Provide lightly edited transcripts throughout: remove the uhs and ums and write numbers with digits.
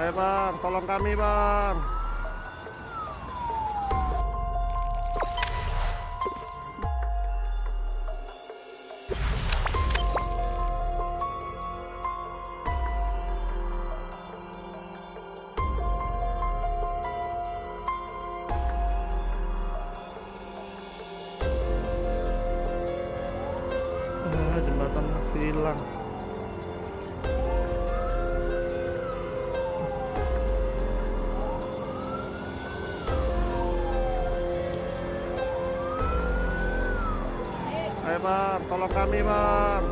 Ayo bang, tolong kami bang. Jembatan hilang. Ayo bang, tolong kami bang.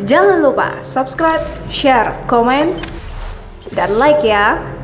Jangan lupa subscribe, share, komen, dan like ya.